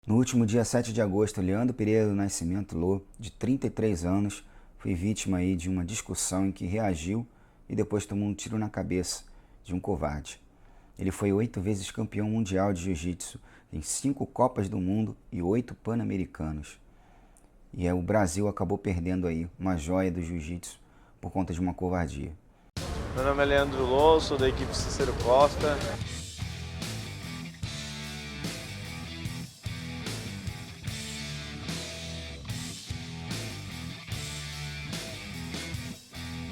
No último dia 7 de agosto, Leandro Pereira do Nascimento Lô, de 33 anos, foi vítima aí de uma discussão em que reagiu e depois tomou um tiro na cabeça de um covarde. Ele foi 8 vezes campeão mundial de jiu-jitsu, em 5 Copas do Mundo e 8 Pan-Americanos. E o Brasil acabou perdendo aí uma joia do jiu-jitsu por conta de uma covardia. Meu nome é Leandro Lô, sou da equipe Cícero Costa.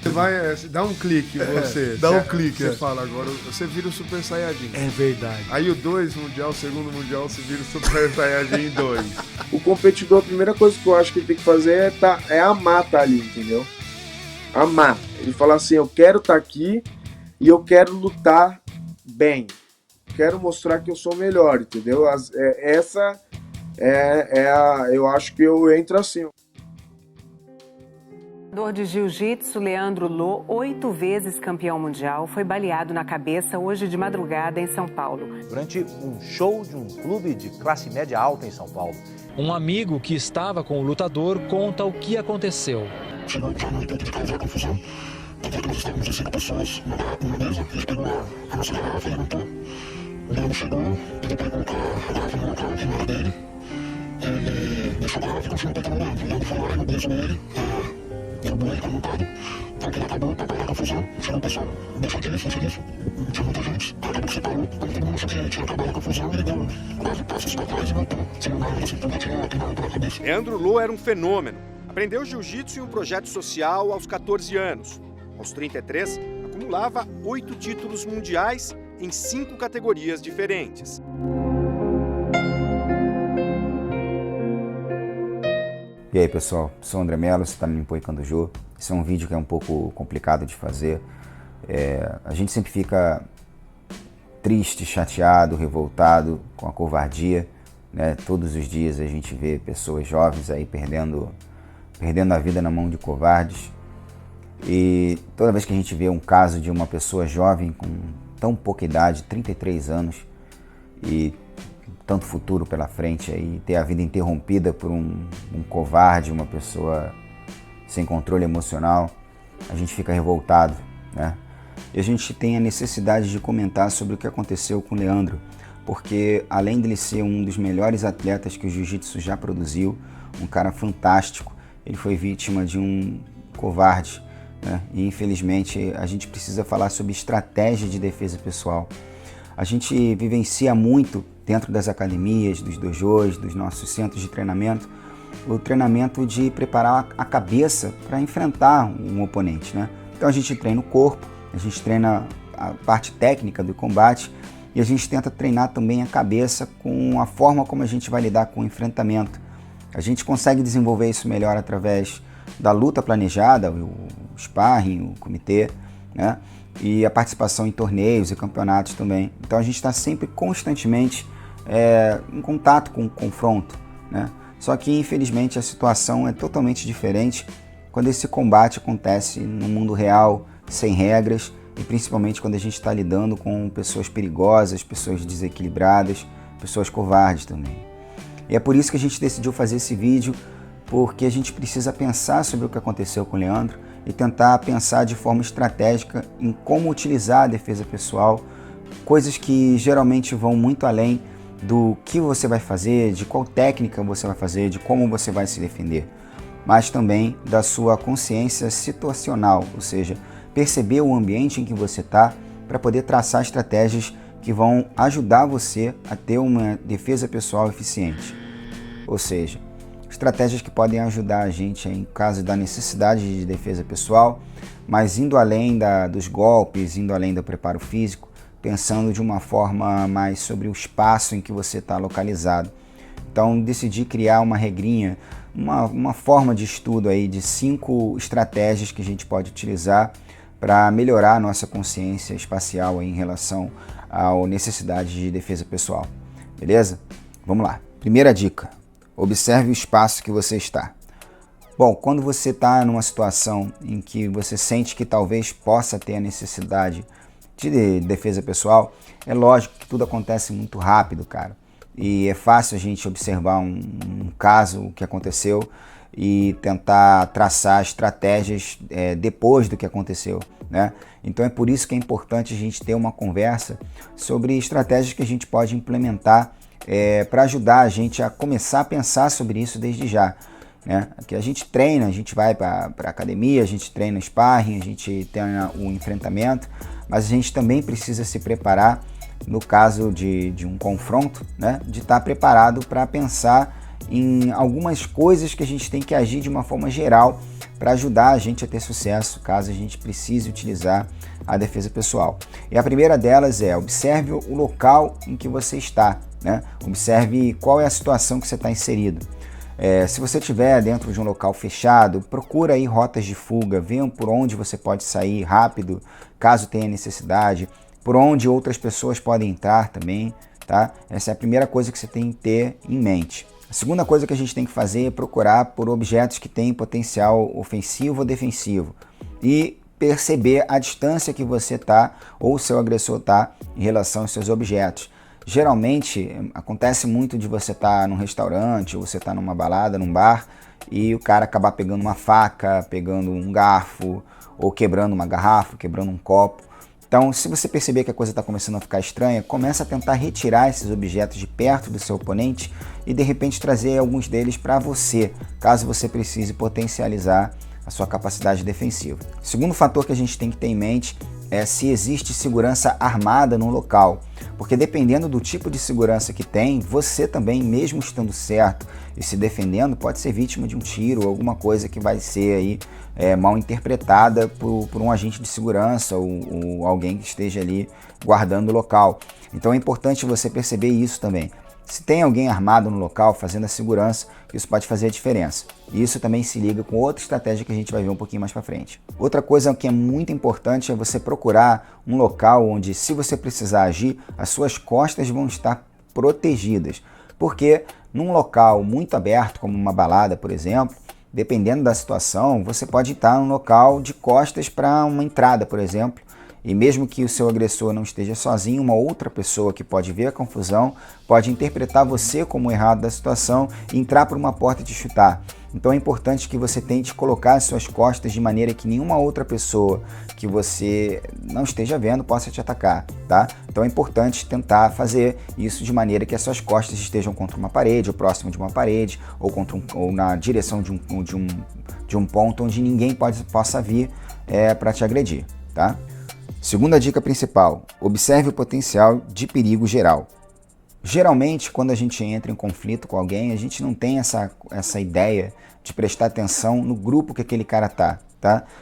Você vai, dá um clique você. Dá um clique. Você fala agora, você vira o Super Saiyajin. É verdade. Aí o 2 mundial, o segundo mundial, você vira o Super Saiyajin 2. O competidor, a primeira coisa que eu acho que ele tem que fazer é amar estar ali, entendeu? Amar. Ele fala assim, eu quero estar aqui e eu quero lutar bem. Quero mostrar que eu sou melhor, entendeu? Eu acho que eu entro assim. O lutador de jiu-jitsu Leandro Lô, 8 vezes campeão mundial, foi baleado na cabeça hoje de madrugada em São Paulo. Durante um show de um clube de classe média alta em São Paulo. Um amigo que estava com o lutador conta o que aconteceu. Chegou já no intuito de causar confusão. Tanto é que nós estávamos em 5 pessoas numa mesa, ele pegou a nossa garrafa e levantou. O Leandro chegou, pediu para colocar a garrafa no local que não era dele. Ele deixou a garrafa e continuou apertando o Leandro. O Leandro foi lá e no bolso dele. Derrubou ele, montado. Então que ele acabou, para parar a confusão, chegou o pessoal, deixou disso, isso e isso. Tinha muita gente, acabou que separou. Quando todo mundo achou que tinha acabado a confusão, ele deu 4 passos para trás e voltou. Saiu na hora da cintura, tinha queimado pela cabeça. Leandro Lô era um fenômeno. Aprendeu jiu-jitsu em um projeto social aos 14 anos. Aos 33, acumulava 8 títulos mundiais em 5 categorias diferentes. E aí pessoal, sou o André Mello, você está no Nippon Ikandojo. Esse é um vídeo que é um pouco complicado de fazer. A gente sempre fica triste, chateado, revoltado com a covardia, né? Todos os dias a gente vê pessoas jovens aí perdendo a vida na mão de covardes. E toda vez que a gente vê um caso de uma pessoa jovem com tão pouca idade, 33 anos, e tanto futuro pela frente, aí ter a vida interrompida por um covarde, uma pessoa sem controle emocional, a gente fica revoltado, né? E a gente tem a necessidade de comentar sobre o que aconteceu com o Leandro, porque além dele ser um dos melhores atletas que o jiu-jitsu já produziu, um cara fantástico, ele foi vítima de um covarde, né? E infelizmente a gente precisa falar sobre estratégia de defesa pessoal. A gente vivencia muito dentro das academias, dos dojos, dos nossos centros de treinamento, o treinamento de preparar a cabeça para enfrentar um oponente, né? Então a gente treina o corpo, a gente treina a parte técnica do combate e a gente tenta treinar também a cabeça com a forma como a gente vai lidar com o enfrentamento. A gente consegue desenvolver isso melhor através da luta planejada, o sparring, o comitê, né? E a participação em torneios e campeonatos também. Então a gente está sempre constantemente em contato com o confronto, né? Só que infelizmente a situação é totalmente diferente quando esse combate acontece no mundo real, sem regras, e principalmente quando a gente está lidando com pessoas perigosas, pessoas desequilibradas, pessoas covardes também. E é por isso que a gente decidiu fazer esse vídeo, porque a gente precisa pensar sobre o que aconteceu com o Leandro e tentar pensar de forma estratégica em como utilizar a defesa pessoal, coisas que geralmente vão muito além do que você vai fazer, de qual técnica você vai fazer, de como você vai se defender, mas também da sua consciência situacional, ou seja, perceber o ambiente em que você está para poder traçar estratégias que vão ajudar você a ter uma defesa pessoal eficiente. Ou seja, estratégias que podem ajudar a gente em caso da necessidade de defesa pessoal, mas indo além dos golpes, indo além do preparo físico, pensando de uma forma mais sobre o espaço em que você está localizado. Então decidi criar uma regrinha, uma forma de estudo aí de 5 estratégias que a gente pode utilizar para melhorar a nossa consciência espacial aí em relação à necessidade de defesa pessoal. Beleza? Vamos lá. Primeira dica. Observe o espaço que você está. Bom, quando você está numa situação em que você sente que talvez possa ter a necessidade de defesa pessoal, é lógico que tudo acontece muito rápido, cara. e é fácil a gente observar um caso que aconteceu e tentar traçar estratégias depois do que aconteceu, né? Então é por isso que é importante a gente ter uma conversa sobre estratégias que a gente pode implementar para ajudar a gente a começar a pensar sobre isso desde já, né? Que a gente treina, a gente vai para a academia, a gente treina sparring, a gente treina o enfrentamento, mas a gente também precisa se preparar no caso de um confronto, né? De estar preparado para pensar em algumas coisas que a gente tem que agir de uma forma geral para ajudar a gente a ter sucesso, caso a gente precise utilizar a defesa pessoal. E a primeira delas é: observe o local em que você está, né? Observe qual é a situação que você está inserido. Se você estiver dentro de um local fechado, procura aí rotas de fuga, veja por onde você pode sair rápido, caso tenha necessidade, por onde outras pessoas podem entrar também, tá? Essa é a primeira coisa que você tem que ter em mente. A segunda coisa que a gente tem que fazer é procurar por objetos que têm potencial ofensivo ou defensivo e perceber a distância que você está ou o seu agressor está em relação aos seus objetos. Geralmente acontece muito de você estar num restaurante ou você estar numa balada, num bar, e o cara acabar pegando uma faca, pegando um garfo ou quebrando uma garrafa, quebrando um copo. Então, se você perceber que a coisa está começando a ficar estranha, começa a tentar retirar esses objetos de perto do seu oponente e de repente trazer alguns deles para você, caso você precise potencializar a sua capacidade defensiva. O segundo fator que a gente tem que ter em mente é se existe segurança armada no local, porque dependendo do tipo de segurança que tem, você também, mesmo estando certo e se defendendo, pode ser vítima de um tiro ou alguma coisa que vai ser aí mal interpretada por um agente de segurança ou alguém que esteja ali guardando o local. Então é importante você perceber isso também. Se tem alguém armado no local fazendo a segurança, isso pode fazer a diferença. E isso também se liga com outra estratégia que a gente vai ver um pouquinho mais para frente. Outra coisa que é muito importante é você procurar um local onde, se você precisar agir, as suas costas vão estar protegidas. Porque num local muito aberto, como uma balada, por exemplo, dependendo da situação, você pode estar num local de costas para uma entrada, por exemplo. E mesmo que o seu agressor não esteja sozinho, uma outra pessoa que pode ver a confusão pode interpretar você como errado da situação e entrar por uma porta e te chutar. Então é importante que você tente colocar as suas costas de maneira que nenhuma outra pessoa que você não esteja vendo possa te atacar, tá? Então é importante tentar fazer isso de maneira que as suas costas estejam contra uma parede, ou próximo de uma parede, ou na direção de um ponto onde ninguém possa vir para te agredir, tá? Segunda dica principal: observe o potencial de perigo geral. Geralmente, quando a gente entra em conflito com alguém, a gente não tem essa ideia de prestar atenção no grupo que aquele cara tá?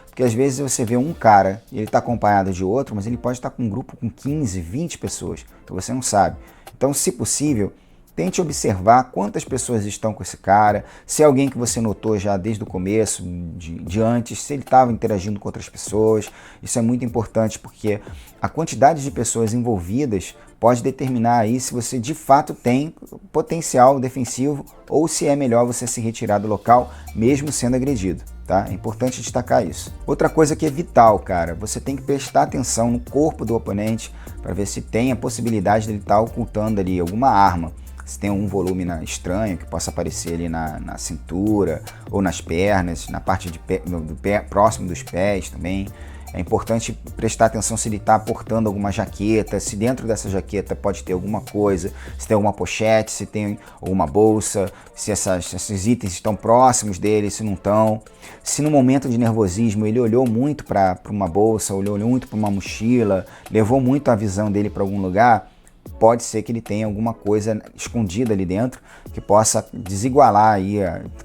Porque às vezes você vê um cara e ele está acompanhado de outro, mas ele pode estar com um grupo com 15, 20 pessoas, que você não sabe. Então, se possível, tente observar quantas pessoas estão com esse cara, se é alguém que você notou já desde o começo, de antes, se ele estava interagindo com outras pessoas. Isso é muito importante porque a quantidade de pessoas envolvidas pode determinar aí se você de fato tem potencial defensivo ou se é melhor você se retirar do local mesmo sendo agredido, tá? É importante destacar isso. Outra coisa que é vital, cara, você tem que prestar atenção no corpo do oponente para ver se tem a possibilidade dele estar ocultando ali alguma arma. Se tem algum volume estranho que possa aparecer ali na cintura ou nas pernas, na parte do pé, próximo dos pés também. É importante prestar atenção se ele está portando alguma jaqueta, se dentro dessa jaqueta pode ter alguma coisa, se tem alguma pochete, se tem alguma bolsa, se esses itens estão próximos dele, se não estão. Se no momento de nervosismo ele olhou muito para uma bolsa, olhou muito para uma mochila, levou muito a visão dele para algum lugar, pode ser que ele tenha alguma coisa escondida ali dentro que possa desigualar aí,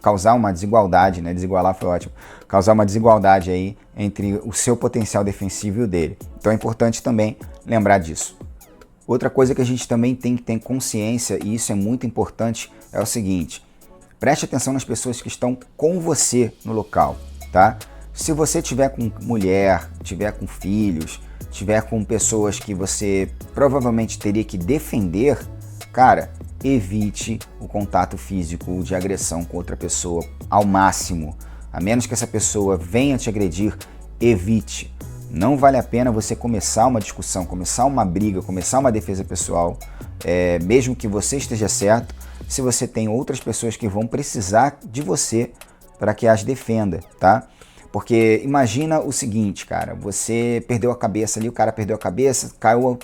causar uma desigualdade, né? Desigualar foi ótimo. Causar uma desigualdade aí entre o seu potencial defensivo e o dele. Então é importante também lembrar disso. Outra coisa que a gente também tem que ter consciência, e isso é muito importante, é o seguinte: preste atenção nas pessoas que estão com você no local, tá? Se você tiver com mulher, tiver com filhos, tiver com pessoas que você provavelmente teria que defender, cara, evite o contato físico de agressão com outra pessoa ao máximo. A menos que essa pessoa venha te agredir, evite. Não vale a pena você começar uma discussão, começar uma briga, começar uma defesa pessoal, mesmo que você esteja certo, se você tem outras pessoas que vão precisar de você para que as defenda, tá? Porque imagina o seguinte, cara, você perdeu a cabeça ali, o cara perdeu a cabeça,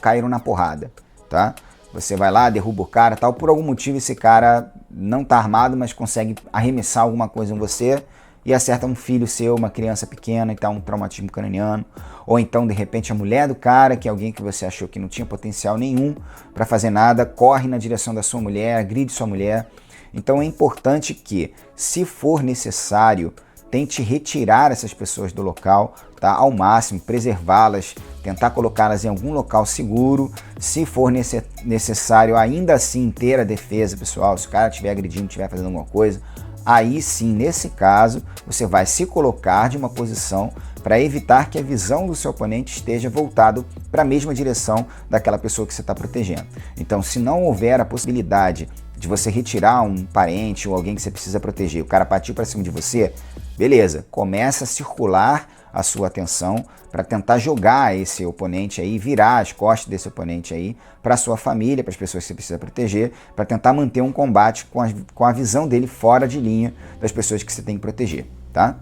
caíram na porrada, tá? Você vai lá, derruba o cara, tal, por algum motivo esse cara não tá armado, mas consegue arremessar alguma coisa em você e acerta um filho seu, uma criança pequena e tá um traumatismo craniano. Ou então, de repente, a mulher do cara, que é alguém que você achou que não tinha potencial nenhum para fazer nada, corre na direção da sua mulher, agride sua mulher. Então é importante que, se for necessário, tente retirar essas pessoas do local, tá? Ao máximo, preservá-las, tentar colocá-las em algum local seguro. Se for necessário, ainda assim, ter a defesa pessoal, se o cara estiver agredindo, estiver fazendo alguma coisa, aí sim, nesse caso, você vai se colocar de uma posição para evitar que a visão do seu oponente esteja voltado para a mesma direção daquela pessoa que você está protegendo. Então, se não houver a possibilidade de você retirar um parente ou alguém que você precisa proteger, o cara partiu para cima de você, beleza, começa a circular a sua atenção para tentar jogar esse oponente aí, virar as costas desse oponente aí para a sua família, para as pessoas que você precisa proteger, para tentar manter um combate com a visão dele fora de linha das pessoas que você tem que proteger, tá?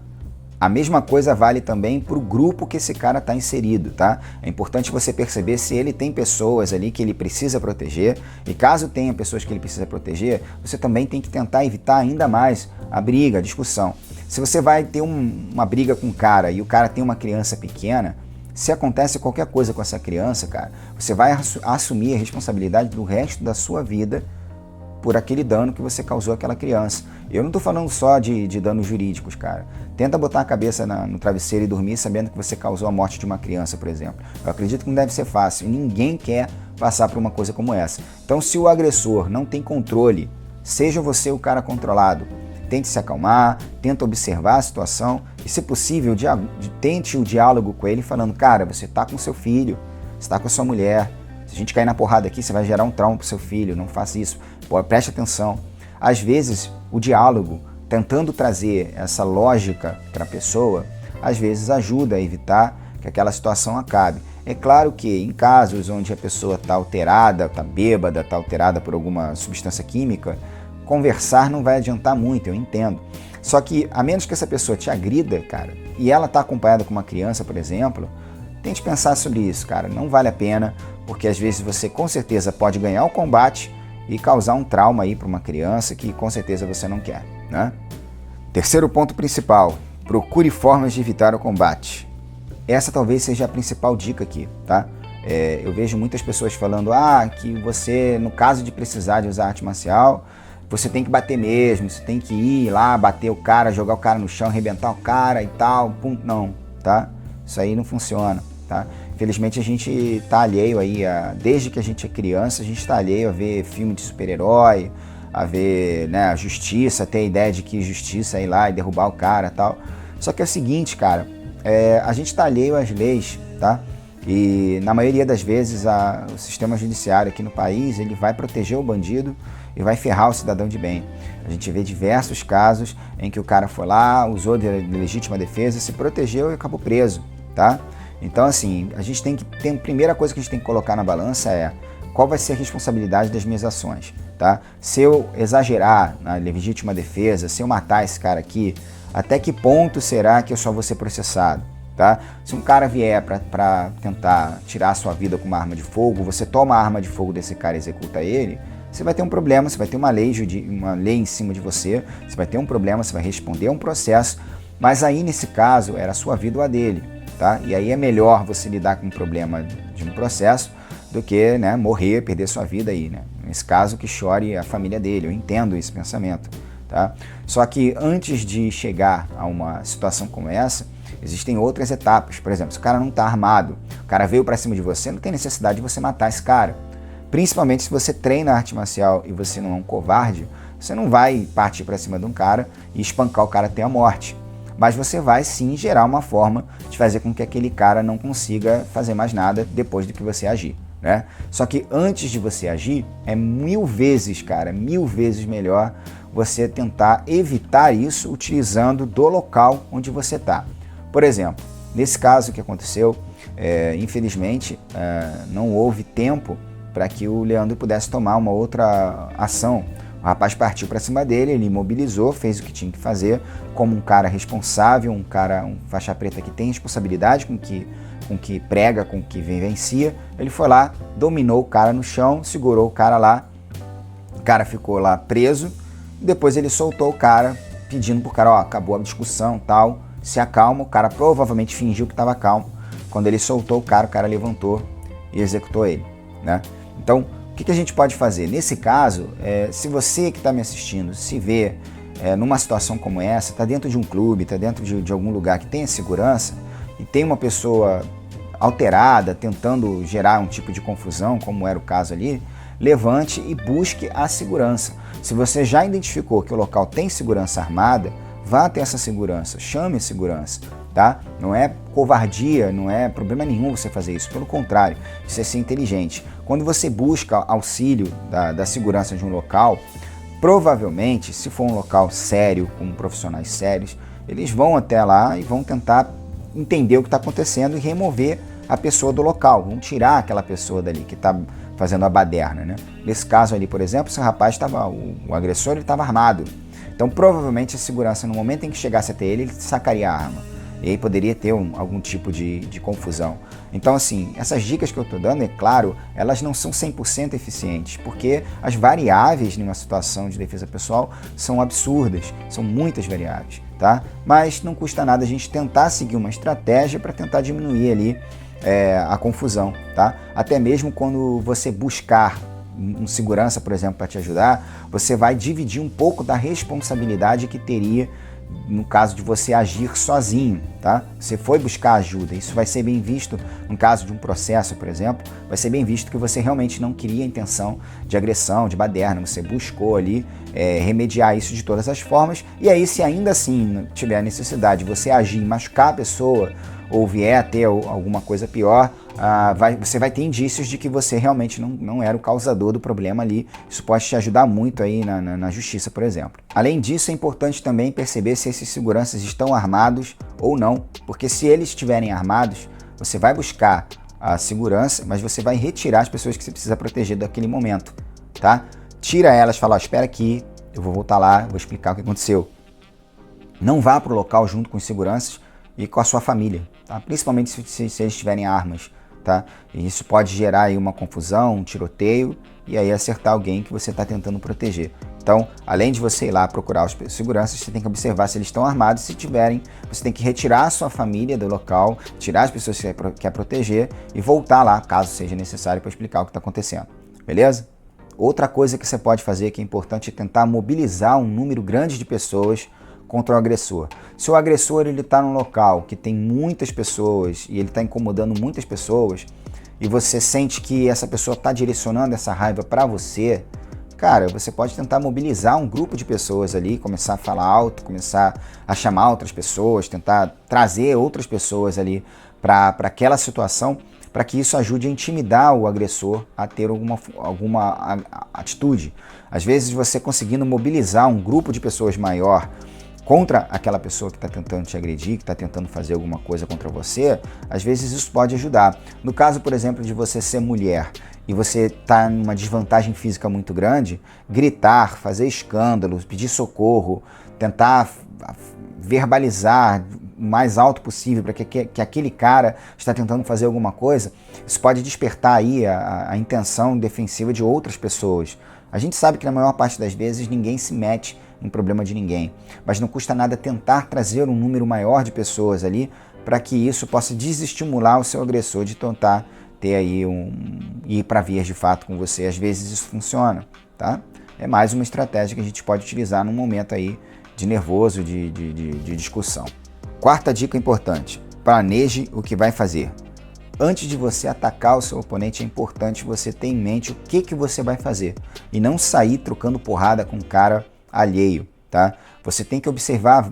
A mesma coisa vale também para o grupo que esse cara está inserido, tá? É importante você perceber se ele tem pessoas ali que ele precisa proteger, e caso tenha pessoas que ele precisa proteger, você também tem que tentar evitar ainda mais a briga, a discussão. Se você vai ter uma briga com um cara e o cara tem uma criança pequena, se acontece qualquer coisa com essa criança, cara, você vai assumir a responsabilidade do resto da sua vida por aquele dano que você causou àquela criança. Eu não estou falando só de danos jurídicos, cara. Tenta botar a cabeça no travesseiro e dormir sabendo que você causou a morte de uma criança, por exemplo. Eu acredito que não deve ser fácil. Ninguém quer passar por uma coisa como essa. Então, se o agressor não tem controle, seja você o cara controlado. Tente se acalmar, tenta observar a situação e, se possível, tente o diálogo com ele falando, cara, você está com seu filho, você está com a sua mulher. Se a gente cair na porrada aqui, você vai gerar um trauma pro seu filho, não faça isso. Preste atenção. Às vezes, o diálogo, tentando trazer essa lógica para a pessoa, às vezes ajuda a evitar que aquela situação acabe. É claro que em casos onde a pessoa está alterada, está bêbada, está alterada por alguma substância química, conversar não vai adiantar muito, eu entendo. Só que, a menos que essa pessoa te agrida, cara, e ela está acompanhada com uma criança, por exemplo, tente pensar sobre isso, cara. Não vale a pena, porque às vezes você com certeza pode ganhar o combate e causar um trauma aí para uma criança que com certeza você não quer, né? Terceiro ponto principal, procure formas de evitar o combate. Essa talvez seja a principal dica aqui, tá? Eu vejo muitas pessoas falando, que você, no caso de precisar de usar arte marcial, você tem que bater mesmo, você tem que ir lá, bater o cara, jogar o cara no chão, arrebentar o cara e tal, pum, não, tá? Isso aí não funciona, tá? Infelizmente a gente tá alheio aí, desde que a gente é criança, a gente tá alheio a ver filme de super-herói, a ver, né, a justiça, ter a ideia de que justiça é ir lá e derrubar o cara e tal. Só que é o seguinte, cara, a gente tá alheio às leis, tá? E na maioria das vezes o sistema judiciário aqui no país, ele vai proteger o bandido e vai ferrar o cidadão de bem. A gente vê diversos casos em que o cara foi lá, usou de legítima defesa, se protegeu e acabou preso, tá? Então, assim, a primeira coisa que a gente tem que colocar na balança é qual vai ser a responsabilidade das minhas ações, tá? Se eu exagerar na legítima defesa, se eu matar esse cara aqui, até que ponto será que eu só vou ser processado, tá? Se um cara vier para tentar tirar a sua vida com uma arma de fogo, você toma a arma de fogo desse cara e executa ele, você vai ter um problema, você vai ter uma lei em cima de você, você vai ter um problema, você vai responder a um processo, mas aí nesse caso era a sua vida ou a dele. Tá? E aí é melhor você lidar com um problema de um processo do que, né, morrer, perder sua vida aí, né? Nesse caso, que chore a família dele, eu entendo esse pensamento, tá? Só que antes de chegar a uma situação como essa, existem outras etapas. Por exemplo, se o cara não está armado, o cara veio para cima de você, não tem necessidade de você matar esse cara. Principalmente se você treina arte marcial e você não é um covarde, você não vai partir para cima de um cara e espancar o cara até a morte. Mas você vai sim gerar uma forma de fazer com que aquele cara não consiga fazer mais nada depois do que você agir, né? Só que antes de você agir, é 1000 vezes, cara, 1000 vezes melhor você tentar evitar isso utilizando do local onde você está. Por exemplo, nesse caso que aconteceu, Infelizmente, não houve tempo para que o Leandro pudesse tomar uma outra ação. O rapaz partiu para cima dele, ele imobilizou, fez o que tinha que fazer, como um cara responsável, um faixa preta que tem responsabilidade com o que prega, com o que vivencia. Ele foi lá, dominou o cara no chão, segurou o cara lá, o cara ficou lá preso, depois ele soltou o cara, pedindo pro cara, acabou a discussão, tal, se acalma. O cara provavelmente fingiu que estava calmo. Quando ele soltou o cara levantou e executou ele, né? Então, o que a gente pode fazer? Nesse caso, se você que está me assistindo se vê numa situação como essa, está dentro de um clube, está dentro de algum lugar que tenha segurança e tem uma pessoa alterada, tentando gerar um tipo de confusão, como era o caso ali, levante e busque a segurança. Se você já identificou que o local tem segurança armada, vá até essa segurança, chame a segurança, tá? Não é covardia, não é problema nenhum você fazer isso, pelo contrário, isso é ser inteligente. Quando você busca auxílio da segurança de um local, provavelmente, se for um local sério, com profissionais sérios, eles vão até lá e vão tentar entender o que está acontecendo e remover a pessoa do local, vão tirar aquela pessoa dali que está fazendo a baderna, né? Nesse caso ali, por exemplo, esse rapaz o agressor estava armado. Então, provavelmente, a segurança, no momento em que chegasse até ele sacaria a arma. E aí poderia ter algum tipo de confusão. Então, assim, essas dicas que eu estou dando, é claro, elas não são 100% eficientes, porque as variáveis numa situação de defesa pessoal são absurdas, são muitas variáveis, tá? Mas não custa nada a gente tentar seguir uma estratégia para tentar diminuir ali a confusão, tá? Até mesmo quando você buscar um segurança, por exemplo, para te ajudar, você vai dividir um pouco da responsabilidade que teria no caso de você agir sozinho, tá? Você foi buscar ajuda, isso vai ser bem visto no caso de um processo, por exemplo, vai ser bem visto que você realmente não queria a intenção de agressão, de baderna, você buscou ali remediar isso de todas as formas, e aí se ainda assim tiver a necessidade de você agir e machucar a pessoa, ou vier a ter alguma coisa pior, você vai ter indícios de que você realmente não era o causador do problema ali. Isso pode te ajudar muito aí na justiça, por exemplo. Além disso, é importante também perceber se esses seguranças estão armados ou não, porque se eles estiverem armados, você vai buscar a segurança, mas você vai retirar as pessoas que você precisa proteger daquele momento, tá? Tira elas, fala, espera aqui, eu vou voltar lá, vou explicar o que aconteceu. Não vá para o local junto com os seguranças e com a sua família, tá? Principalmente se eles tiverem armas, tá? E isso pode gerar aí uma confusão, um tiroteio e aí acertar alguém que você está tentando proteger. Então, além de você ir lá procurar os seguranças, você tem que observar se eles estão armados. Se tiverem, você tem que retirar a sua família do local, tirar as pessoas que você quer proteger e voltar lá, caso seja necessário, para explicar o que está acontecendo. Beleza? Outra coisa que você pode fazer que é importante é tentar mobilizar um número grande de pessoas contra o agressor. Se o agressor está num local que tem muitas pessoas e ele está incomodando muitas pessoas e você sente que essa pessoa está direcionando essa raiva para você, cara, você pode tentar mobilizar um grupo de pessoas ali, começar a falar alto, começar a chamar outras pessoas, tentar trazer outras pessoas ali para aquela situação, para que isso ajude a intimidar o agressor a ter alguma atitude. Às vezes você conseguindo mobilizar um grupo de pessoas maior contra aquela pessoa que está tentando te agredir, que está tentando fazer alguma coisa contra você, às vezes isso pode ajudar. No caso, por exemplo, de você ser mulher e você está em uma desvantagem física muito grande, gritar, fazer escândalo, pedir socorro, tentar verbalizar o mais alto possível para que aquele cara está tentando fazer alguma coisa, isso pode despertar aí a intenção defensiva de outras pessoas. A gente sabe que na maior parte das vezes ninguém se mete em problema de ninguém, mas não custa nada tentar trazer um número maior de pessoas ali para que isso possa desestimular o seu agressor de tentar ter aí ir para vias de fato com você. Às vezes isso funciona, tá? É mais uma estratégia que a gente pode utilizar num momento aí de nervoso, de discussão. Quarta dica importante: planeje o que vai fazer. Antes de você atacar o seu oponente, é importante você ter em mente o que você vai fazer e não sair trocando porrada com um cara alheio, tá? Você tem que observar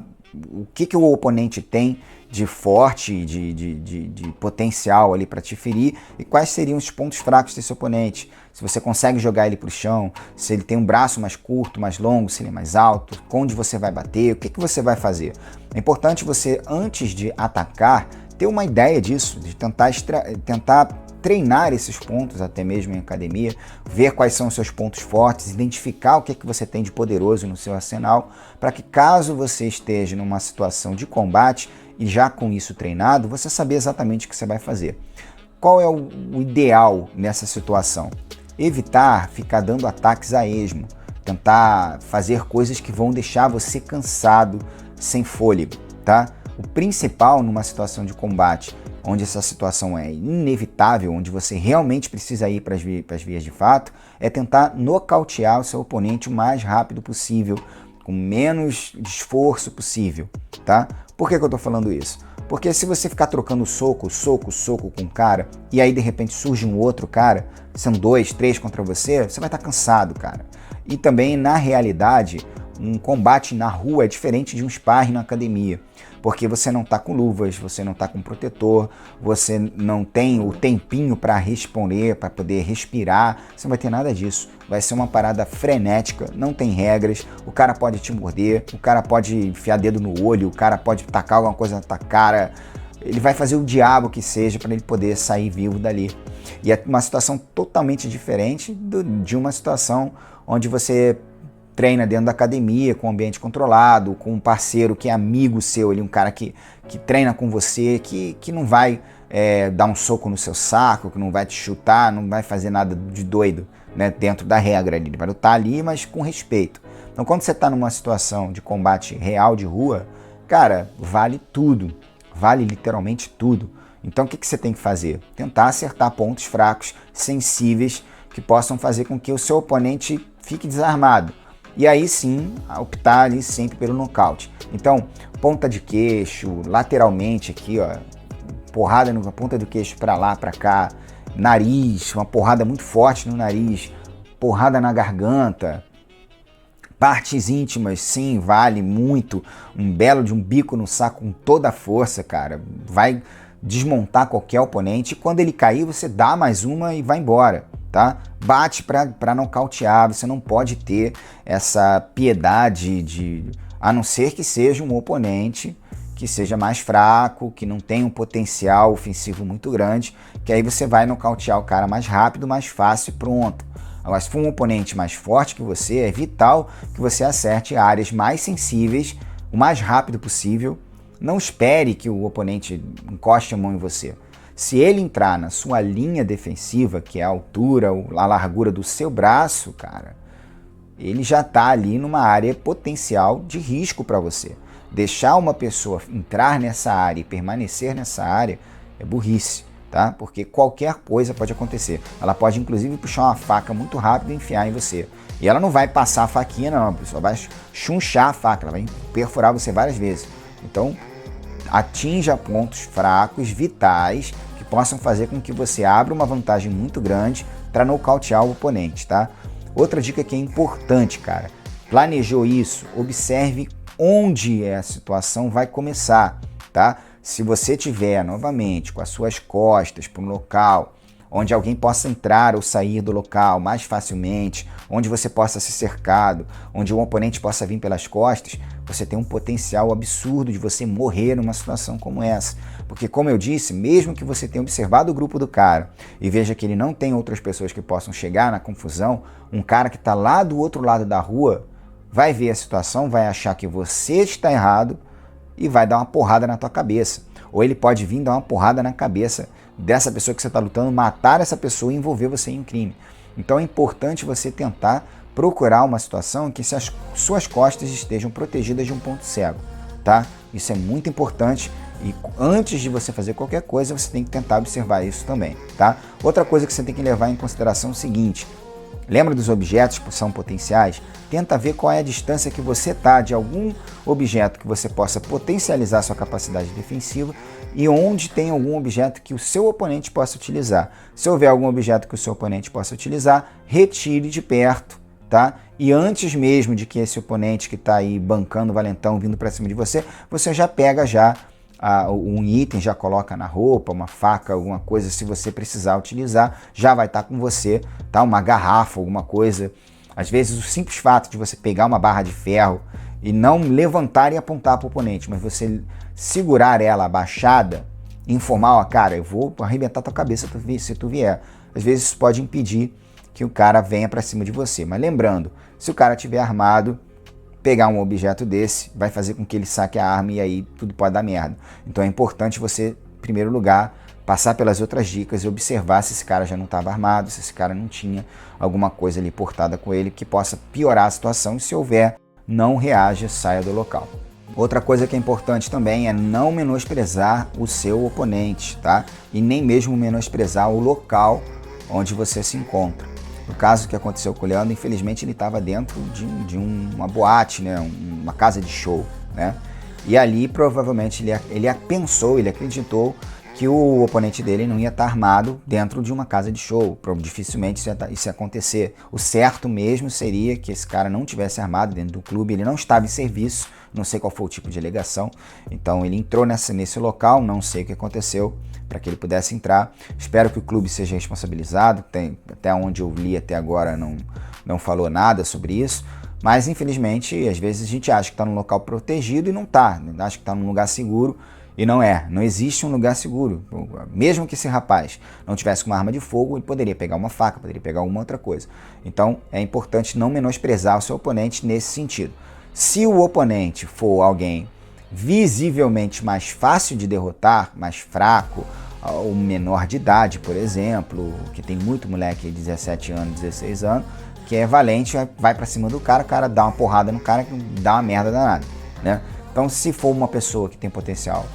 o que o oponente tem de forte, de potencial ali para te ferir e quais seriam os pontos fracos desse oponente. Se você consegue jogar ele para o chão, se ele tem um braço mais curto, mais longo, se ele é mais alto, onde você vai bater, o que você vai fazer. É importante você, antes de atacar, ter uma ideia disso, de tentar treinar esses pontos até mesmo em academia, ver quais são os seus pontos fortes, identificar o que é que você tem de poderoso no seu arsenal, para que caso você esteja numa situação de combate e já com isso treinado, você saber exatamente o que você vai fazer. Qual é o ideal nessa situação? Evitar ficar dando ataques a esmo, tentar fazer coisas que vão deixar você cansado, sem fôlego, tá? O principal numa situação de combate, onde essa situação é inevitável, onde você realmente precisa ir para as vias de fato, é tentar nocautear o seu oponente o mais rápido possível, com menos esforço possível, tá? Por que eu tô falando isso? Porque se você ficar trocando soco com um cara, e aí de repente surge um outro cara, são 2, 3 contra você, você vai estar cansado, cara. E também, na realidade, um combate na rua é diferente de um sparring na academia, porque você não está com luvas, você não está com protetor, você não tem o tempinho para responder, para poder respirar, você não vai ter nada disso. Vai ser uma parada frenética, não tem regras, o cara pode te morder, o cara pode enfiar dedo no olho, o cara pode tacar alguma coisa na tua cara, ele vai fazer o diabo que seja para ele poder sair vivo dali. E é uma situação totalmente diferente de uma situação onde você treina dentro da academia, com um ambiente controlado, com um parceiro que é amigo seu, um cara que treina com você, que não vai dar um soco no seu saco, que não vai te chutar, não vai fazer nada de doido, né, dentro da regra. Ele vai lutar ali, mas com respeito. Então, quando você está numa situação de combate real de rua, cara, vale tudo, vale literalmente tudo. Então, o que você tem que fazer? Tentar acertar pontos fracos, sensíveis, que possam fazer com que o seu oponente fique desarmado. E aí sim, optar ali sempre pelo nocaute. Então, ponta de queixo, lateralmente aqui, ó, porrada na ponta do queixo para lá, para cá, nariz, uma porrada muito forte no nariz, porrada na garganta, partes íntimas, sim, vale muito, um belo de um bico no saco com toda a força, cara, vai desmontar qualquer oponente. Quando ele cair, você dá mais uma e vai embora, tá? Bate para nocautear, você não pode ter essa piedade a não ser que seja um oponente que seja mais fraco, que não tenha um potencial ofensivo muito grande, que aí você vai nocautear o cara mais rápido, mais fácil e pronto. Agora, se for um oponente mais forte que você, é vital que você acerte áreas mais sensíveis o mais rápido possível. Não espere que o oponente encoste a mão em você. Se ele entrar na sua linha defensiva, que é a altura, a largura do seu braço, cara, ele já está ali numa área potencial de risco para você. Deixar uma pessoa entrar nessa área e permanecer nessa área é burrice, tá? Porque qualquer coisa pode acontecer. Ela pode inclusive puxar uma faca muito rápido e enfiar em você. E ela não vai passar a faquinha, não, a pessoa vai chunchar a faca, ela vai perfurar você várias vezes. Então, atinja pontos fracos, vitais, que possam fazer com que você abra uma vantagem muito grande para nocautear o oponente, tá? Outra dica que é importante, cara, planejou isso, observe onde a situação vai começar, tá? Se você tiver novamente com as suas costas para um local onde alguém possa entrar ou sair do local mais facilmente, onde você possa ser cercado, onde um oponente possa vir pelas costas, você tem um potencial absurdo de você morrer numa situação como essa. Porque, como eu disse, mesmo que você tenha observado o grupo do cara e veja que ele não tem outras pessoas que possam chegar na confusão, um cara que está lá do outro lado da rua vai ver a situação, vai achar que você está errado e vai dar uma porrada na tua cabeça. Ou ele pode vir dar uma porrada na cabeça dessa pessoa que você está lutando, matar essa pessoa e envolver você em um crime. Então é importante você tentar procurar uma situação em que as suas costas estejam protegidas de um ponto cego, tá? Isso é muito importante e antes de você fazer qualquer coisa, você tem que tentar observar isso também, tá? Outra coisa que você tem que levar em consideração é o seguinte: lembra dos objetos que são potenciais? Tenta ver qual é a distância que você está de algum objeto que você possa potencializar sua capacidade defensiva e onde tem algum objeto que o seu oponente possa utilizar. Se houver algum objeto que o seu oponente possa utilizar, retire de perto, tá? E antes mesmo de que esse oponente que está aí bancando o valentão vindo para cima de você, você já pega um item, já coloca na roupa, uma faca, alguma coisa, se você precisar utilizar, já vai estar com você, tá? Uma garrafa, alguma coisa. Às vezes o simples fato de você pegar uma barra de ferro e não levantar e apontar para o oponente, mas você segurar ela abaixada, informar, ó, cara, eu vou arrebentar tua cabeça se tu vier. Às vezes isso pode impedir que o cara venha para cima de você. Mas lembrando, se o cara estiver armado, pegar um objeto desse vai fazer com que ele saque a arma e aí tudo pode dar merda. Então é importante você, em primeiro lugar, passar pelas outras dicas e observar se esse cara já não estava armado, se esse cara não tinha alguma coisa ali portada com ele que possa piorar a situação, e se houver, não reaja, saia do local. Outra coisa que é importante também é não menosprezar o seu oponente, tá? E nem mesmo menosprezar o local onde você se encontra. No caso que aconteceu com o Leandro, infelizmente ele estava dentro de uma boate, né? Uma casa de show, né? E ali provavelmente ele pensou, ele acreditou que o oponente dele não ia estar armado dentro de uma casa de show. Dificilmente isso ia acontecer. O certo mesmo seria que esse cara não tivesse armado dentro do clube, ele não estava em serviço, não sei qual foi o tipo de alegação. Então ele entrou nesse local, não sei o que aconteceu para que ele pudesse entrar. Espero que o clube seja responsabilizado, até onde eu li até agora não falou nada sobre isso. Mas infelizmente, às vezes a gente acha que está num local protegido e não está, acha que está num lugar seguro. E não é, não existe um lugar seguro. Mesmo que esse rapaz não tivesse uma arma de fogo, ele poderia pegar uma faca, poderia pegar alguma outra coisa. Então é importante não menosprezar o seu oponente nesse sentido. Se o oponente for alguém visivelmente mais fácil de derrotar, mais fraco, ou menor de idade, por exemplo, que tem muito moleque de 17 anos, 16 anos, que é valente, vai pra cima do cara, o cara dá uma porrada no cara, que dá uma merda danada, né? Então se for uma pessoa que tem potencial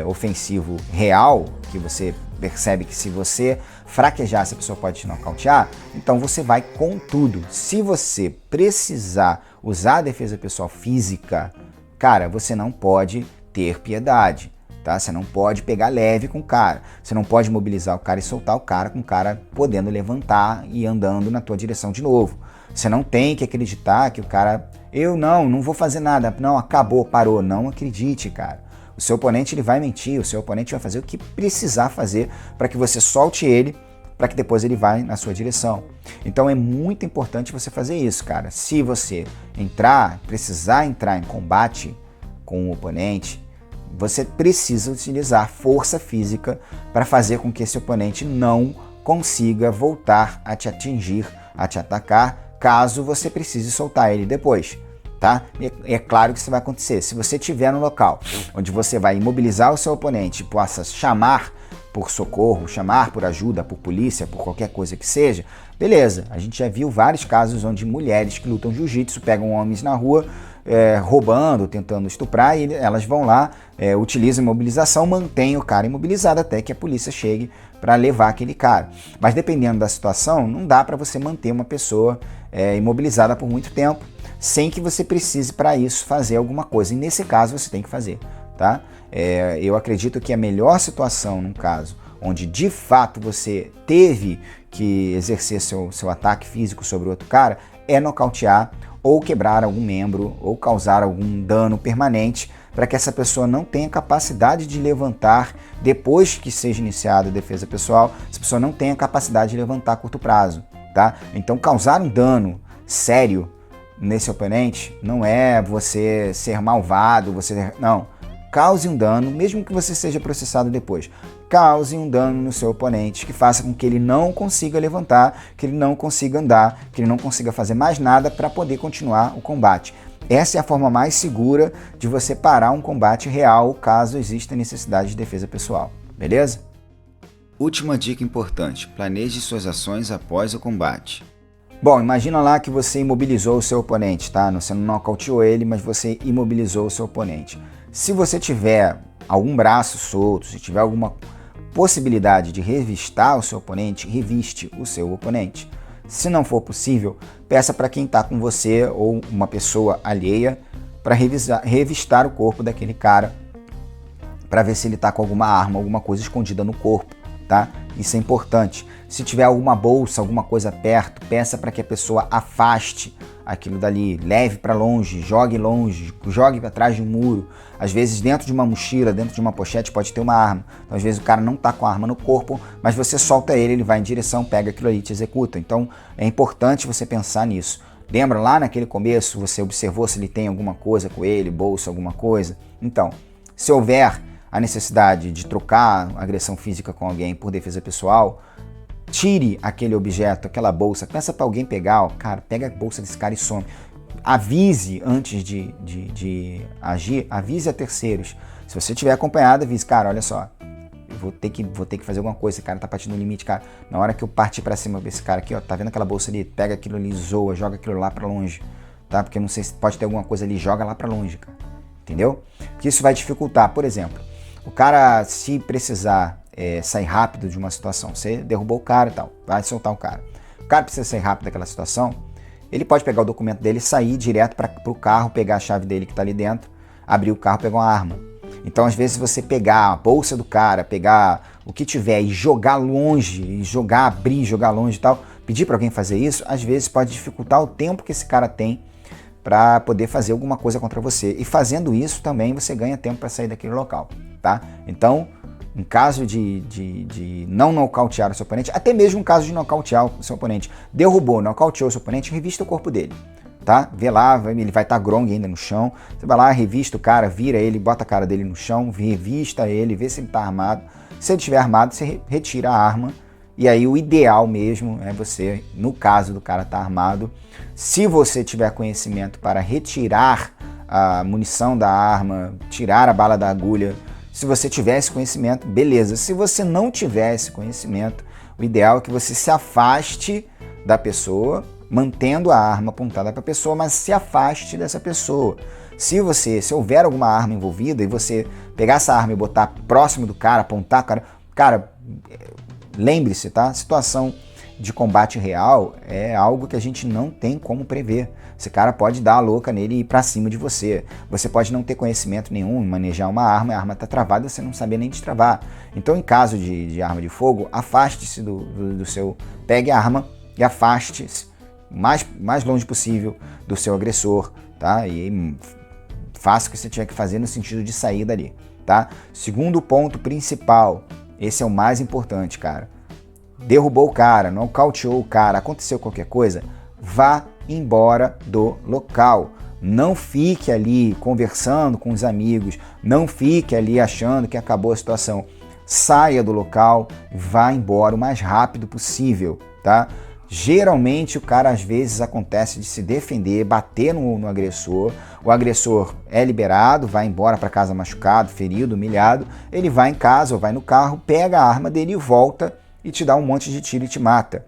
ofensivo real, que você percebe que se você fraquejar, essa pessoa pode te nocautear, então você vai com tudo. Se você precisar usar a defesa pessoal física, cara, você não pode ter piedade, tá? Você não pode pegar leve com o cara, você não pode mobilizar o cara e soltar o cara com o cara podendo levantar e andando na tua direção de novo. Você não tem que acreditar que o cara, eu não vou fazer nada, não, acabou, parou. Não acredite, cara. O seu oponente ele vai mentir, o seu oponente vai fazer o que precisar fazer para que você solte ele, para que depois ele vá na sua direção. Então é muito importante você fazer isso, cara. Se você precisar entrar em combate com o oponente, você precisa utilizar força física para fazer com que esse oponente não consiga voltar a te atingir, a te atacar, caso você precise soltar ele depois. Tá? É claro que isso vai acontecer. Se você estiver no local onde você vai imobilizar o seu oponente e possa chamar por socorro, chamar por ajuda, por polícia, por qualquer coisa que seja, beleza. A gente já viu vários casos onde mulheres que lutam jiu-jitsu pegam homens na rua roubando, tentando estuprar, e elas vão lá, utilizam imobilização, mantêm o cara imobilizado até que a polícia chegue para levar aquele cara. Mas dependendo da situação, não dá para você manter uma pessoa imobilizada por muito tempo, sem que você precise para isso fazer alguma coisa. E nesse caso você tem que fazer, tá? Eu acredito que a melhor situação, num caso onde de fato você teve que exercer seu ataque físico sobre o outro cara, é nocautear ou quebrar algum membro ou causar algum dano permanente para que essa pessoa não tenha capacidade de levantar depois que seja iniciada a defesa pessoal, essa pessoa não tenha capacidade de levantar a curto prazo, tá? Então causar um dano sério nesse oponente não é você ser malvado, não. Cause um dano, mesmo que você seja processado depois. Cause um dano no seu oponente que faça com que ele não consiga levantar, que ele não consiga andar, que ele não consiga fazer mais nada para poder continuar o combate. Essa é a forma mais segura de você parar um combate real, caso exista necessidade de defesa pessoal. Beleza? Última dica importante: planeje suas ações após o combate. Bom, imagina lá que você imobilizou o seu oponente, tá? Você não nocauteou ele, mas você imobilizou o seu oponente. Se você tiver algum braço solto, se tiver alguma possibilidade de revistar o seu oponente, reviste o seu oponente. Se não for possível, peça para quem está com você ou uma pessoa alheia para revistar o corpo daquele cara, para ver se ele está com alguma arma, alguma coisa escondida no corpo, tá? Isso é importante. Se tiver alguma bolsa, alguma coisa perto, peça para que a pessoa afaste aquilo dali, leve para longe, jogue para trás de um muro. Às vezes dentro de uma mochila, dentro de uma pochete pode ter uma arma. Então às vezes o cara não está com a arma no corpo, mas você solta ele, ele vai em direção, pega aquilo ali e te executa. Então é importante você pensar nisso. Lembra lá naquele começo, você observou se ele tem alguma coisa com ele, bolsa, alguma coisa? Então, se houver a necessidade de trocar agressão física com alguém por defesa pessoal, tire aquele objeto, aquela bolsa, peça para alguém pegar, ó, cara, pega a bolsa desse cara e some. Avise antes de agir, avise a terceiros. Se você tiver acompanhado, avise, cara, olha só, eu vou ter que fazer alguma coisa, esse cara tá partindo no limite, cara. Na hora que eu partir para cima desse cara aqui, ó, tá vendo aquela bolsa ali? Pega aquilo ali, zoa, joga aquilo lá para longe, tá? Porque eu não sei se pode ter alguma coisa ali, joga lá para longe, cara. Entendeu? Porque isso vai dificultar. Por exemplo, o cara, se precisar sair rápido de uma situação, você derrubou o cara e tal, vai soltar o cara. O cara precisa sair rápido daquela situação, ele pode pegar o documento dele e sair direto para o carro, pegar a chave dele que está ali dentro, abrir o carro, pegar uma arma. Então, às vezes, você pegar a bolsa do cara, pegar o que tiver e jogar longe, e jogar, abrir, jogar longe e tal, pedir para alguém fazer isso, às vezes pode dificultar o tempo que esse cara tem para poder fazer alguma coisa contra você. E fazendo isso também você ganha tempo para sair daquele local, tá? Então, em caso de não nocautear o seu oponente, até mesmo em caso de nocautear o seu oponente, derrubou, nocauteou o seu oponente, revista o corpo dele, tá? Vê lá, ele vai estar grong ainda no chão, você vai lá, revista o cara, vira ele, bota a cara dele no chão, revista ele, vê se ele está armado. Se ele estiver armado, você retira a arma. E aí o ideal mesmo é você, no caso do cara estar armado, se você tiver conhecimento para retirar a munição da arma, tirar a bala da agulha, se você tiver esse conhecimento, beleza. Se você não tiver esse conhecimento, o ideal é que você se afaste da pessoa, mantendo a arma apontada para a pessoa, mas se afaste dessa pessoa. Se houver alguma arma envolvida e você pegar essa arma e botar próximo do cara, apontar o cara, lembre-se, tá? Situação de combate real é algo que a gente não tem como prever. Esse cara pode dar a louca nele e ir pra cima de você. Você pode não ter conhecimento nenhum em manejar uma arma, a arma tá travada, você não saber nem destravar. Então, em caso de arma de fogo, afaste-se do seu... Pegue a arma e afaste-se mais longe possível do seu agressor, tá? E faça o que você tiver que fazer no sentido de sair dali, tá? Segundo ponto principal, esse é o mais importante, cara. Derrubou o cara, nocauteou o cara, aconteceu qualquer coisa, vá embora do local. Não fique ali conversando com os amigos, não fique ali achando que acabou a situação. Saia do local, vá embora o mais rápido possível, tá? Geralmente o cara às vezes acontece de se defender, bater no agressor, o agressor é liberado, vai embora para casa machucado, ferido, humilhado, ele vai em casa ou vai no carro, pega a arma dele e volta e te dá um monte de tiro e te mata.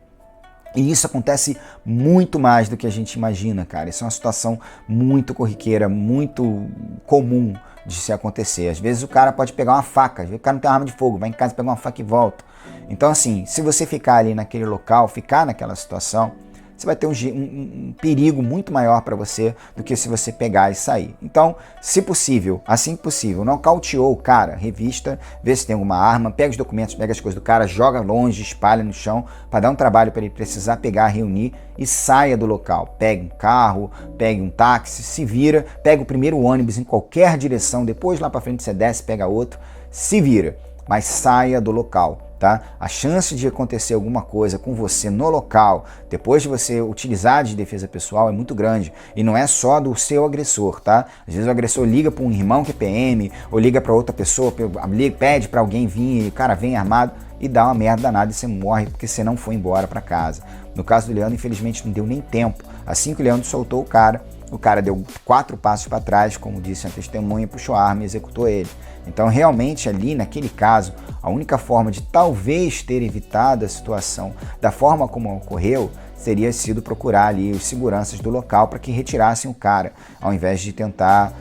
E isso acontece muito mais do que a gente imagina, cara. Isso é uma situação muito corriqueira, muito comum de se acontecer. Às vezes o cara pode pegar uma faca, o cara não tem arma de fogo, vai em casa, pega uma faca e volta. Então assim, se você ficar ali naquele local, ficar naquela situação, você vai ter um perigo muito maior para você do que se você pegar e sair. Então, se possível, assim que possível, nocauteou o cara, revista, vê se tem alguma arma, pega os documentos, pega as coisas do cara, joga longe, espalha no chão, para dar um trabalho para ele precisar pegar, reunir e saia do local. Pegue um carro, pegue um táxi, se vira, pega o primeiro ônibus em qualquer direção, depois lá para frente você desce, pega outro, se vira, mas saia do local. Tá? A chance de acontecer alguma coisa com você no local, depois de você utilizar de defesa pessoal, é muito grande. E não é só do seu agressor, tá? Às vezes o agressor liga para um irmão que é PM, ou liga para outra pessoa, pede para alguém vir, e o cara vem armado e dá uma merda danada e você morre porque você não foi embora para casa. No caso do Leandro, infelizmente, não deu nem tempo. Assim que o Leandro soltou o cara deu 4 passos para trás, como disse a testemunha, puxou a arma e executou ele. Então, realmente, ali, naquele caso, a única forma de talvez ter evitado a situação da forma como ocorreu teria sido procurar ali os seguranças do local para que retirassem o cara, ao invés de tentar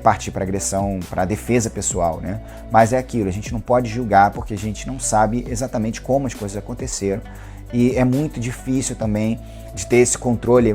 partir para agressão, para defesa pessoal, né? Mas é aquilo, a gente não pode julgar porque a gente não sabe exatamente como as coisas aconteceram e é muito difícil também de ter esse controle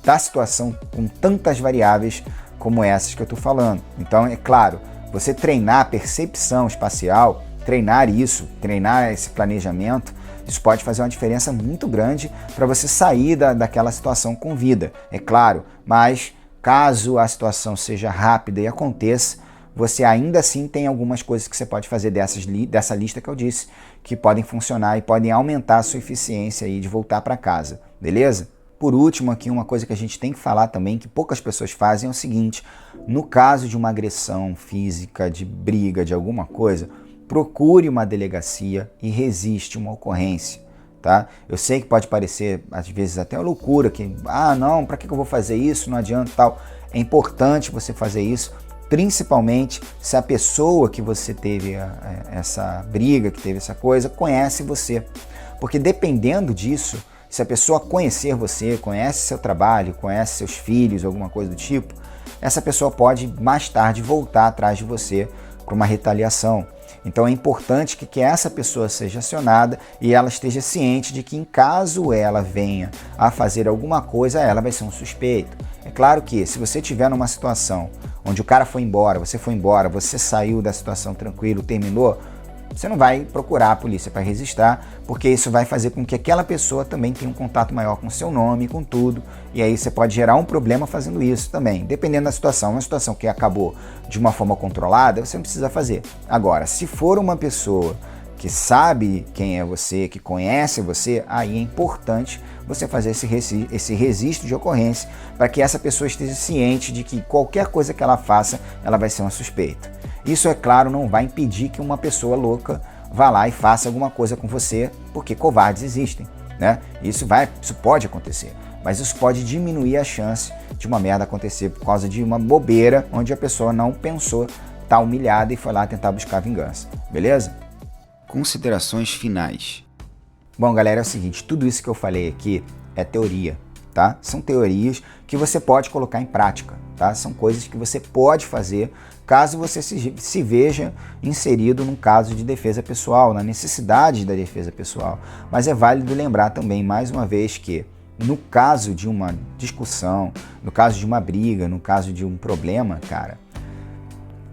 da situação com tantas variáveis como essas que eu estou falando. Então, é claro, você treinar a percepção espacial, treinar esse planejamento, isso pode fazer uma diferença muito grande para você sair daquela situação com vida, é claro, mas caso a situação seja rápida e aconteça, você ainda assim tem algumas coisas que você pode fazer dessa lista que eu disse, que podem funcionar e podem aumentar a sua eficiência aí de voltar para casa, beleza? por último aqui, uma coisa que a gente tem que falar também, que poucas pessoas fazem, é o seguinte: no caso de uma agressão física, de briga, de alguma coisa, procure uma delegacia e resiste uma ocorrência, tá? Eu sei que pode parecer, às vezes, até uma loucura, que, não, para que eu vou fazer isso, não adianta tal. É importante você fazer isso, principalmente se a pessoa que você teve essa briga, que teve essa coisa, conhece você. Porque dependendo disso, se a pessoa conhecer você, conhece seu trabalho, conhece seus filhos, alguma coisa do tipo, essa pessoa pode mais tarde voltar atrás de você para uma retaliação. Então é importante que essa pessoa seja acionada e ela esteja ciente de que, em caso ela venha a fazer alguma coisa, ela vai ser um suspeito. É claro que se você estiver numa situação onde o cara foi embora, você saiu da situação tranquilo, terminou, você não vai procurar a polícia para registrar, porque isso vai fazer com que aquela pessoa também tenha um contato maior com o seu nome, com tudo, e aí você pode gerar um problema fazendo isso também, dependendo da situação. Uma situação que acabou de uma forma controlada, você não precisa fazer. Agora, se for uma pessoa que sabe quem é você, que conhece você, aí é importante você fazer esse registro de ocorrência para que essa pessoa esteja ciente de que qualquer coisa que ela faça, ela vai ser uma suspeita. Isso, é claro, não vai impedir que uma pessoa louca vá lá e faça alguma coisa com você, porque covardes existem, né? Isso pode acontecer, mas isso pode diminuir a chance de uma merda acontecer por causa de uma bobeira onde a pessoa não pensou, tá humilhada e foi lá tentar buscar vingança, beleza? Considerações finais. Bom, galera, é o seguinte, tudo isso que eu falei aqui é teoria, tá? São teorias que você pode colocar em prática, tá? São coisas que você pode fazer caso você se veja inserido num caso de defesa pessoal, na necessidade da defesa pessoal. Mas é válido lembrar também, mais uma vez, que no caso de uma discussão, no caso de uma briga, no caso de um problema, cara,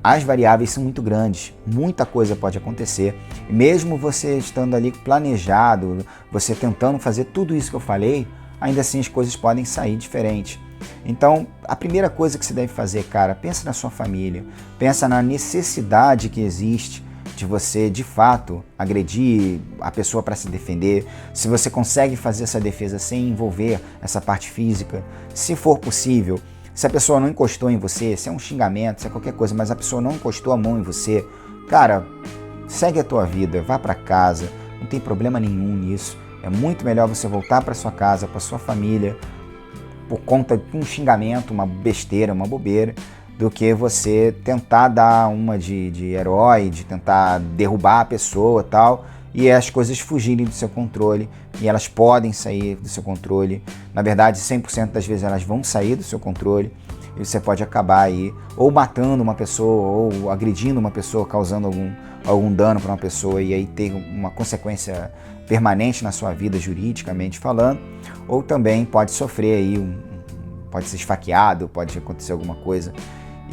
as variáveis são muito grandes, muita coisa pode acontecer. E mesmo você estando ali planejado, você tentando fazer tudo isso que eu falei, ainda assim as coisas podem sair diferentes. Então, a primeira coisa que você deve fazer, cara, pensa na sua família, pensa na necessidade que existe de você, de fato, agredir a pessoa para se defender, se você consegue fazer essa defesa sem envolver essa parte física, se for possível. Se a pessoa não encostou em você, se é um xingamento, se é qualquer coisa, mas a pessoa não encostou a mão em você, cara, segue a tua vida, vá para casa, não tem problema nenhum nisso. É muito melhor você voltar para sua casa, para sua família, por conta de um xingamento, uma besteira, uma bobeira, do que você tentar dar uma de herói, de tentar derrubar a pessoa e tal, e as coisas fugirem do seu controle, e elas podem sair do seu controle. Na verdade, 100% das vezes elas vão sair do seu controle, e você pode acabar aí ou matando uma pessoa, ou agredindo uma pessoa, causando algum dano para uma pessoa, e aí ter uma consequência permanente na sua vida, juridicamente falando, ou também pode sofrer aí, pode ser esfaqueado, pode acontecer alguma coisa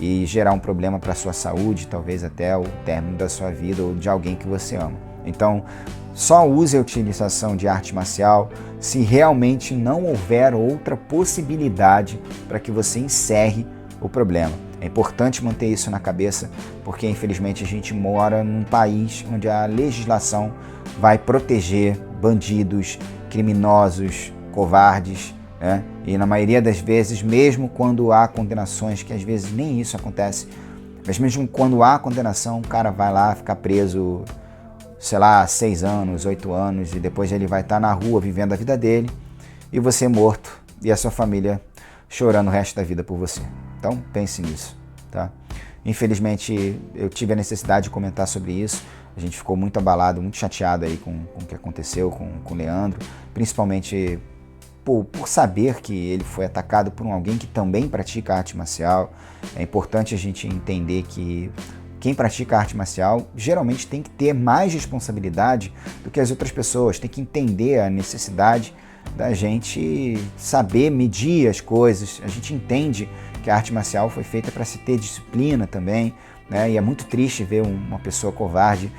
e gerar um problema para a sua saúde, talvez até o término da sua vida ou de alguém que você ama. Então, só use a utilização de arte marcial se realmente não houver outra possibilidade para que você encerre o problema. É importante manter isso na cabeça, porque infelizmente a gente mora num país onde a legislação vai proteger bandidos, criminosos, covardes, né? E na maioria das vezes, mesmo quando há condenações, que às vezes nem isso acontece, mas mesmo quando há condenação, o cara vai lá ficar preso, sei lá, 6 anos, 8 anos, e depois ele vai estar na rua vivendo a vida dele, e você morto, e a sua família chorando o resto da vida por você. Então pense nisso, tá? Infelizmente eu tive a necessidade de comentar sobre isso. A gente ficou muito abalado, muito chateado aí com o que aconteceu com o Leandro, principalmente por saber que ele foi atacado por alguém que também pratica arte marcial. É importante a gente entender que quem pratica arte marcial geralmente tem que ter mais responsabilidade do que as outras pessoas, tem que entender a necessidade da gente saber medir as coisas. A gente entende que a arte marcial foi feita para se ter disciplina também, né? E é muito triste ver uma pessoa covarde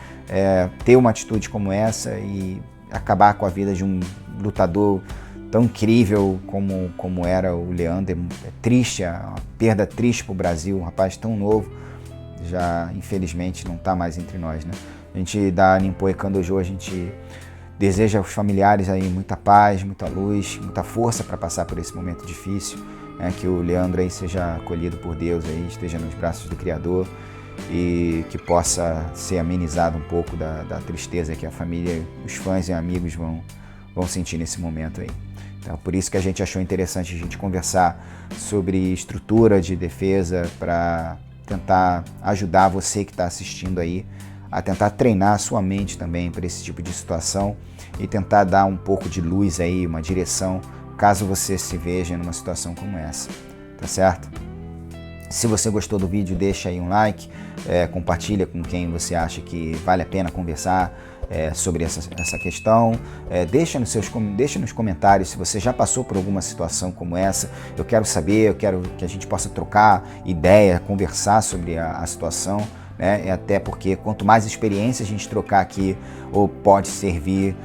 ter uma atitude como essa e acabar com a vida de um lutador tão incrível como era o Leandro. É triste, é uma perda triste para o Brasil, um rapaz tão novo, já infelizmente não está mais entre nós, né? A gente da Ninpoe Kandojo, a gente Deseja aos familiares aí muita paz, muita luz, muita força para passar por esse momento difícil, né? Que o Leandro aí seja acolhido por Deus, aí, esteja nos braços do Criador e que possa ser amenizado um pouco da tristeza que a família, os fãs e amigos vão sentir nesse momento aí. Então, por isso que a gente achou interessante a gente conversar sobre estrutura de defesa para tentar ajudar você que está assistindo aí a tentar treinar a sua mente também para esse tipo de situação e tentar dar um pouco de luz aí, uma direção, caso você se veja numa situação como essa, tá certo? Se você gostou do vídeo, deixa aí um like, compartilha com quem você acha que vale a pena conversar sobre essa questão. Deixa nos comentários se você já passou por alguma situação como essa. Eu quero saber, eu quero que a gente possa trocar ideia, conversar sobre a situação, né? Até porque quanto mais experiência a gente trocar aqui, ou pode servir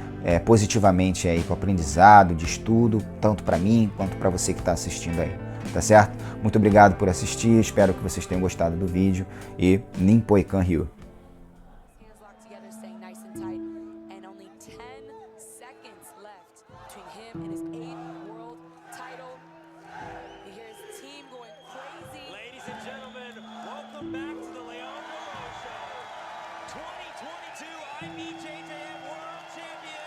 positivamente aí para o aprendizado, de estudo, tanto para mim quanto para você que está assistindo aí, tá certo? Muito obrigado por assistir, espero que vocês tenham gostado do vídeo e Nimpoi Kan Ryu. Ladies and gentlemen, welcome back to the Leandro Lo Show. 2022 IBJJF World Champion.